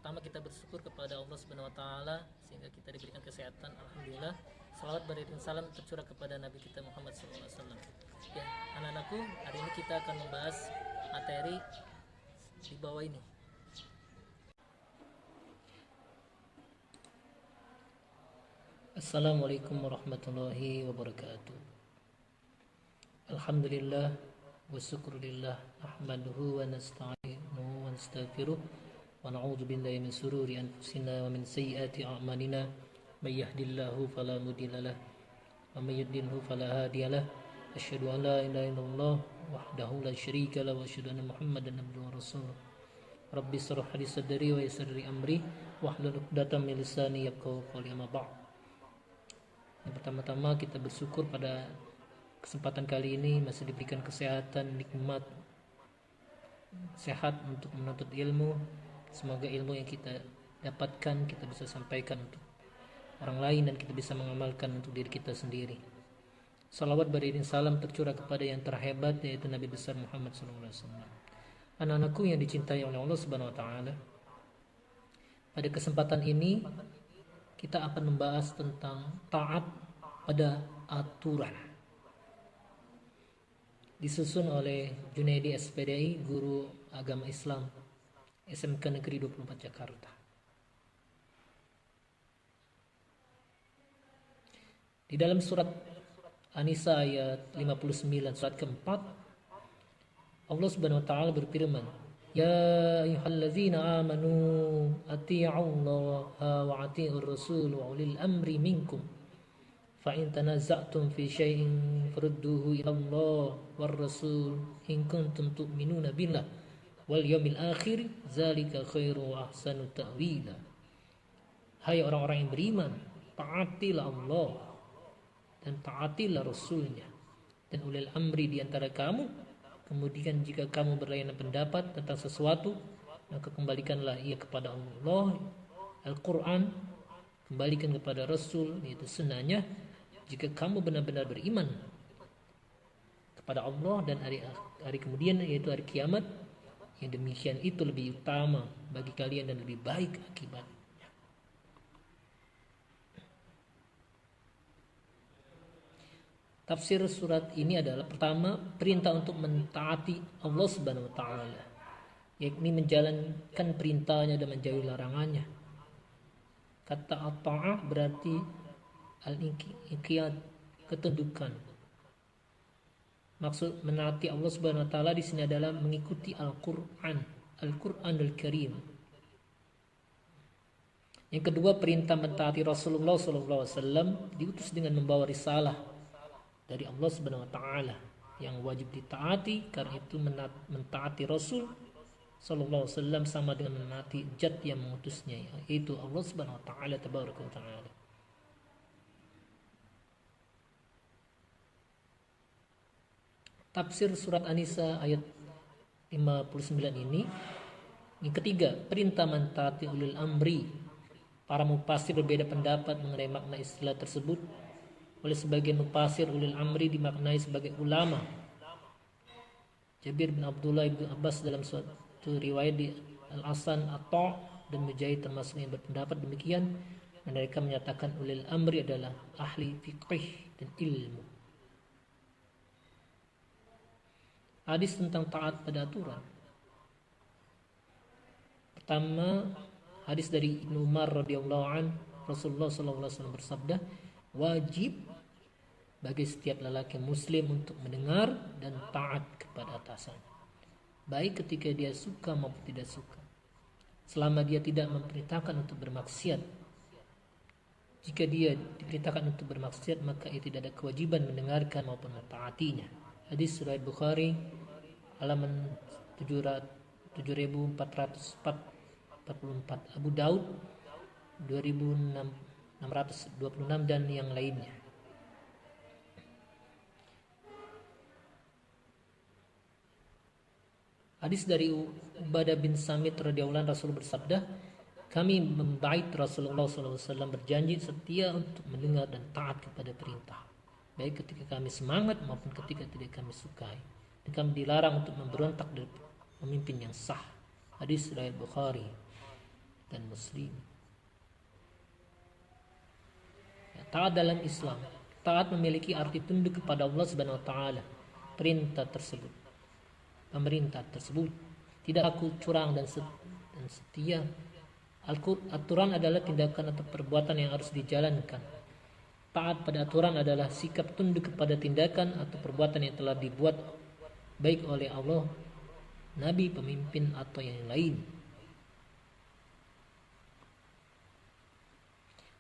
Pertama kita bersyukur kepada Allah Subhanahu wa taala sehingga kita diberikan kesehatan, alhamdulillah. Salawat beriring salam tercurah kepada Nabi kita Muhammad SAW. Ya, anak-anakku, hari ini kita akan membahas materi di bawah ini. Assalamualaikum warahmatullahi wabarakatuh. Alhamdulillah wa syukrulillah ahmaduhu wa nasta'inuhu wa nastaghfiruh wa na'udzu billahi min sururi anfusina wa min sayyiati a'malina may yahdihillahu fala mudilla lahu wa may yudlilhu fala hadiyalah. Asyhadu an la ilaha illallah wahdahu la syarika lahu wa asyhadu anna Muhammadan abduhu wa rasuluh. Rabbi shrah li sadri wa yassir li amri wahlul 'uqdatam min lisani yafqahu qawli. Amma ba'd. Yang pertama-tama kita bersyukur pada kesempatan kali ini masih diberikan kesehatan, nikmat, sehat untuk menuntut ilmu. Semoga ilmu yang kita dapatkan kita bisa sampaikan untuk orang lain dan kita bisa mengamalkan untuk diri kita sendiri. Salawat beriring salam tercurah kepada yang terhebat yaitu Nabi besar Muhammad SAW. Anak-anakku yang dicintai oleh Allah Subhanahu wa taala. Pada kesempatan ini kita akan membahas tentang taat pada aturan. Disusun oleh Junaidi SPDI, guru agama Islam SMK Negeri 24 Jakarta. Di dalam surat An-Nisa ayat 59 surat keempat, Allah Subhanahu wa taala berfirman, "Ya ayyuhallazina amanu atti'ullaha wa atti'ur rasul wa ulil amri minkum. Fa in tanaza'tum fi syai'in farudduhu ila Allah war rasul in kuntum tu'minuna billah wal yawmil akhir zalika khairu wa ahsanu ta'wila." Hai orang-orang yang beriman, taatilah Allah dan taatilah Rasulnya dan ulil amri di antara kamu. Kemudian jika kamu berlayanan pendapat tentang sesuatu, maka kembalikanlah ia kepada Allah, Al-Quran, kembalikan kepada Rasul, yaitu sunnahnya. Jika kamu benar-benar beriman kepada Allah dan hari kemudian, yaitu hari kiamat, yang demikian itu lebih utama bagi kalian dan lebih baik akibat. Tafsir surat ini adalah pertama, perintah untuk mentaati Allah Subhanahu wa taala, yakni menjalankan perintahnya dan menjauhi larangannya. Kata at-ta'ah berarti al-inqiyad, ketundukan. Maksud menaati Allah Subhanahu wa taala di sini adalah mengikuti Al-Qur'an, Al-Qur'anul Karim. Yang kedua, perintah mentaati Rasulullah SAW diutus dengan membawa risalah dari Allah Subhanahu wa taala yang wajib ditaati. Karena itu mentaati Rasul sallallahu alaihi wasallam sama dengan menaati zat yang mengutusnya, yaitu Allah Subhanahu wa taala tabaraka wa taala. Tafsir surat An-Nisa ayat 59 ini. Yang ketiga, perintah mentaati ulil amri. Para mufasir berbeda pendapat mengenai makna istilah tersebut. Oleh sebagian mufasir, ulil amri dimaknai sebagai ulama. Jabir bin Abdullah bin Abbas dalam suatu riwayat di Al-Hasan, Atha dan Mujahid termasuk yang berpendapat demikian. Mereka menyatakan ulil amri adalah ahli fiqh dan ilmu. Hadis tentang taat pada aturan. Pertama, hadis dari Ibnu Umar radhiyallahu an, Rasulullah sallallahu alaihi wasallam bersabda, wajib bagi setiap lelaki muslim untuk mendengar dan taat kepada atasan, baik ketika dia suka maupun tidak suka, selama dia tidak memerintahkan untuk bermaksiat. Jika dia diperintahkan untuk bermaksiat, maka ia tidak ada kewajiban mendengarkan maupun mentaatinya. Hadis riwayat Bukhari halaman 7444, Abu Daud 2626 dan yang lainnya. Hadis dari Ubadah bin Samit radhiyallahu anhu, Rasul bersabda, kami membait Rasulullah SAW berjanji setia untuk mendengar dan taat kepada perintah, baik ketika kami semangat maupun ketika tidak kami sukai, dan kami dilarang untuk memberontak dari pemimpin yang sah. Hadis riwayat Bukhari. dan muslim. Ya, taat dalam Islam, taat memiliki arti tunduk kepada Allah Subhanahu wa taala, perintah tersebut, pemerintah tersebut, tidak aku curang dan setia. Aturan adalah tindakan atau perbuatan yang harus dijalankan. Taat pada aturan adalah sikap tunduk kepada tindakan atau perbuatan yang telah dibuat baik oleh Allah, Nabi, pemimpin, atau yang lain.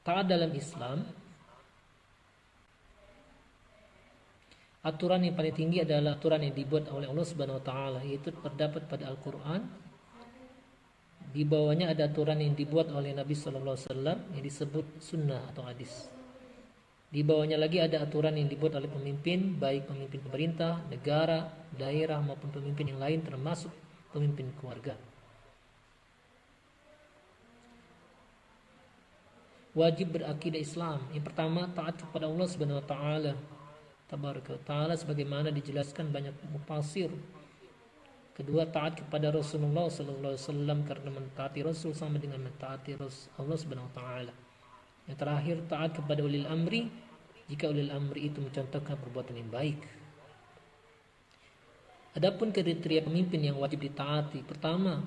Taat dalam Islam, aturan yang paling tinggi adalah aturan yang dibuat oleh Allah Subhanahu wa taala, yaitu terdapat pada Al-Qur'an. Di bawahnya ada aturan yang dibuat oleh Nabi sallallahu alaihi wasallam yang disebut sunnah atau hadis. Di bawahnya lagi ada aturan yang dibuat oleh pemimpin, baik pemimpin pemerintah, negara, daerah maupun pemimpin yang lain termasuk pemimpin keluarga. Wajib berakidah Islam. Yang pertama, taat kepada Allah Subhanahu wa taala. Tabaraka wa taala sebagaimana dijelaskan banyak mufassir. Kedua, taat kepada Rasulullah sallallahu alaihi wasallam karena mentaati Rasul sama dengan mentaati Allah Subhanahu wa taala. Yang terakhir, taat kepada ulil amri jika ulil amri itu mencontohkan perbuatan yang baik. Adapun kriteria pemimpin yang wajib ditaati, pertama,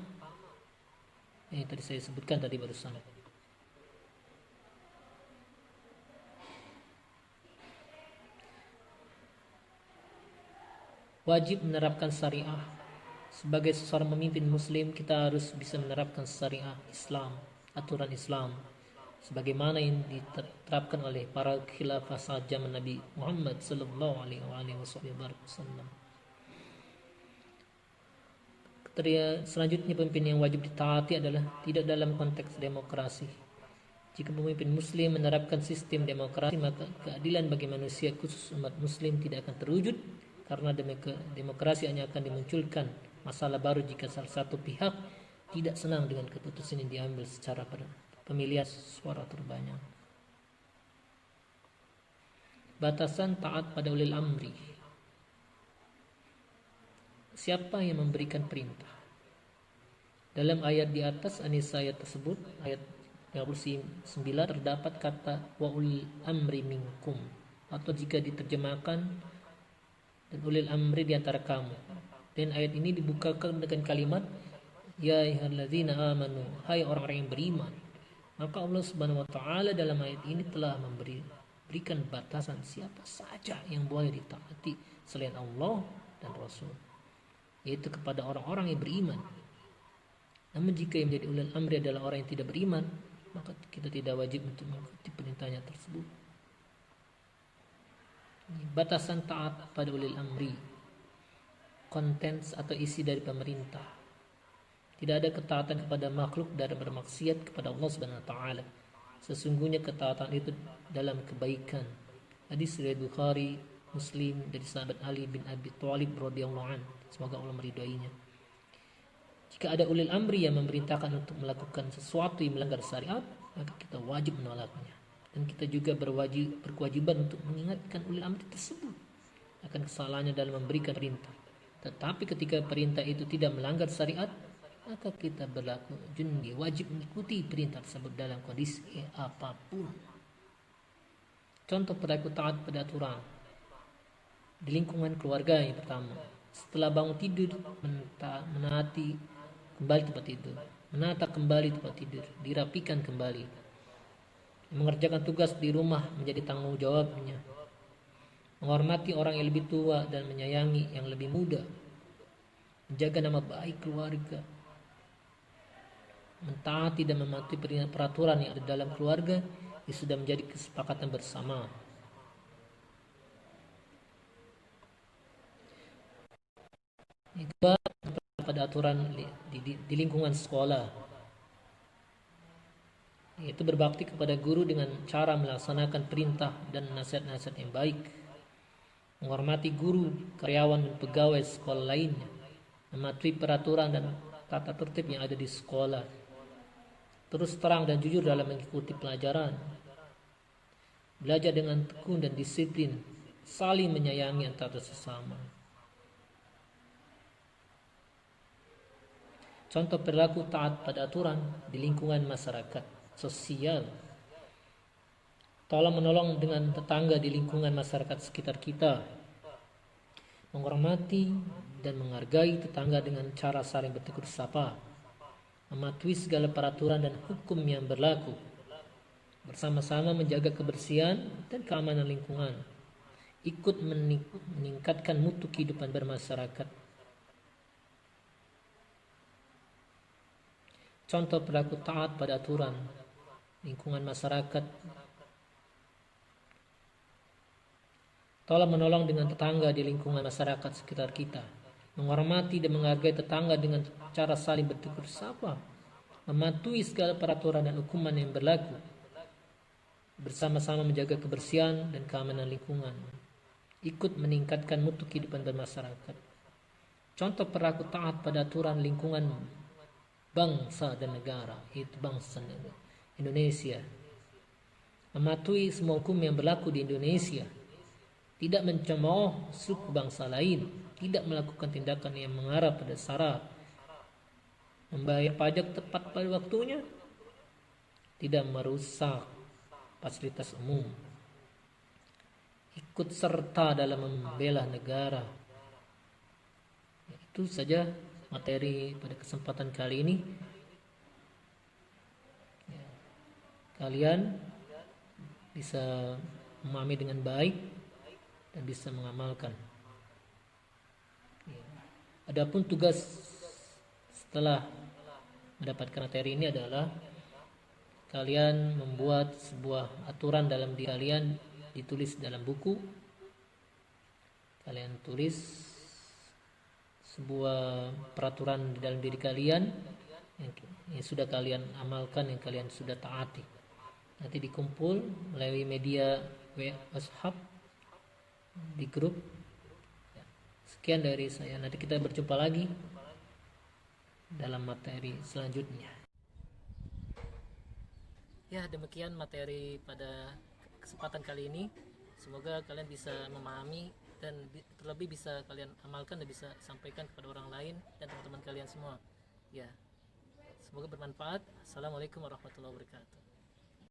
yang tadi saya sebutkan tadi barusan. Wajib menerapkan syariah. Sebagai seorang pemimpin muslim, kita harus bisa menerapkan syariah Islam, aturan Islam, sebagaimana yang diterapkan oleh para khilafah saat zaman Nabi Muhammad sallallahu alaihi wasallam. Kriteria selanjutnya pemimpin yang wajib ditaati adalah tidak dalam konteks demokrasi. Jika pemimpin muslim menerapkan sistem demokrasi, maka keadilan bagi manusia khusus umat muslim tidak akan terwujud, karena demokrasi hanya akan dimunculkan masalah baru jika salah satu pihak tidak senang dengan keputusan yang diambil secara pemilihan suara terbanyak. Batasan taat pada ulil amri. Siapa yang memberikan perintah? Dalam ayat di atas, An-Nisa ayat tersebut, ayat 59, terdapat kata wa ulil amri minkum, atau jika diterjemahkan dan ulil amri di antara kamu. Dan ayat ini dibukakan dengan kalimat ya ayyuhalladzina amanu, hai orang-orang yang beriman. Maka Allah Subhanahu wa taala dalam ayat ini telah memberikan batasan siapa saja yang boleh ditaati selain Allah dan Rasul, yaitu kepada orang-orang yang beriman. Namun jika yang menjadi ulil amri adalah orang yang tidak beriman, maka kita tidak wajib untuk mengikuti perintahnya tersebut. Batasan taat pada ulil amri, kontens atau isi dari pemerintah. Tidak ada ketaatan kepada makhluk dan bermaksiat kepada Allah Subhanahu wa taala. Sesungguhnya ketaatan itu dalam kebaikan. Hadis riwayat Bukhari, Muslim dari sahabat Ali bin Abi Thalib radhiyallahu anhu, semoga Allah meridhoinya. Jika ada ulil amri yang memerintahkan untuk melakukan sesuatu yang melanggar syariat, maka kita wajib menolaknya. Dan kita juga berkewajiban untuk mengingatkan ulil amri tersebut akan kesalahannya dalam memberikan perintah. Tetapi ketika perintah itu tidak melanggar syariat, maka kita berlaku jundi, wajib mengikuti perintah tersebut dalam kondisi apapun. Contoh perilaku taat pada aturan di lingkungan keluarga yang pertama. Setelah bangun tidur, menata kembali tempat tidur, dirapikan kembali. Mengerjakan tugas di rumah menjadi tanggung jawabnya. Menghormati orang yang lebih tua dan menyayangi yang lebih muda. Menjaga nama baik keluarga. Mentaati dan mematuhi peraturan yang ada dalam keluarga yang sudah menjadi kesepakatan bersama. Kedua, pada aturan di lingkungan sekolah, yaitu berbakti kepada guru dengan cara melaksanakan perintah dan nasihat-nasihat yang baik. Menghormati guru, karyawan, dan pegawai sekolah lainnya. Mematuhi peraturan dan tata tertib yang ada di sekolah. Terus terang dan jujur dalam mengikuti pelajaran. Belajar dengan tekun dan disiplin. Saling menyayangi antara sesama. Contoh perilaku taat pada aturan di lingkungan masyarakat sosial. Tolong menolong dengan tetangga di lingkungan masyarakat sekitar kita. Menghormati dan menghargai tetangga dengan cara saling bertegur sapa. Mematuhi segala peraturan dan hukum yang berlaku. Bersama-sama menjaga kebersihan dan keamanan lingkungan. Ikut meningkatkan mutu kehidupan bermasyarakat. Contoh perilaku taat pada aturan lingkungan masyarakat. Tolong menolong dengan tetangga di lingkungan masyarakat sekitar kita. Menghormati dan menghargai tetangga dengan cara saling bertegur sapa. Mematuhi segala peraturan dan hukuman yang berlaku. Bersama-sama menjaga kebersihan dan keamanan lingkungan. Ikut meningkatkan mutu kehidupan bermasyarakat. Contoh perilaku taat pada aturan lingkungan bangsa dan negara, yaitu bangsa Indonesia. Mematuhi semua hukum yang berlaku di Indonesia. Tidak mencemooh suku bangsa lain. Tidak melakukan tindakan yang mengarah pada sara. Membayar pajak tepat pada waktunya. Tidak merusak fasilitas umum. Ikut serta dalam membela negara. Itu saja materi pada kesempatan kali ini. Kalian bisa memahami dengan baik dan bisa mengamalkan. Adapun tugas setelah mendapatkan materi ini adalah kalian membuat sebuah aturan dalam diri kalian, ditulis dalam buku. Kalian tulis sebuah peraturan di dalam diri kalian yang sudah kalian amalkan, yang kalian sudah taati. Nanti dikumpul melalui media WhatsApp di grup. Sekian dari saya. Nanti kita berjumpa lagi dalam materi selanjutnya. Ya, demikian materi pada kesempatan kali ini. Semoga kalian bisa memahami dan terlebih bisa kalian amalkan dan bisa sampaikan kepada orang lain dan teman-teman kalian semua. Ya, semoga bermanfaat. Assalamualaikum warahmatullahi wabarakatuh.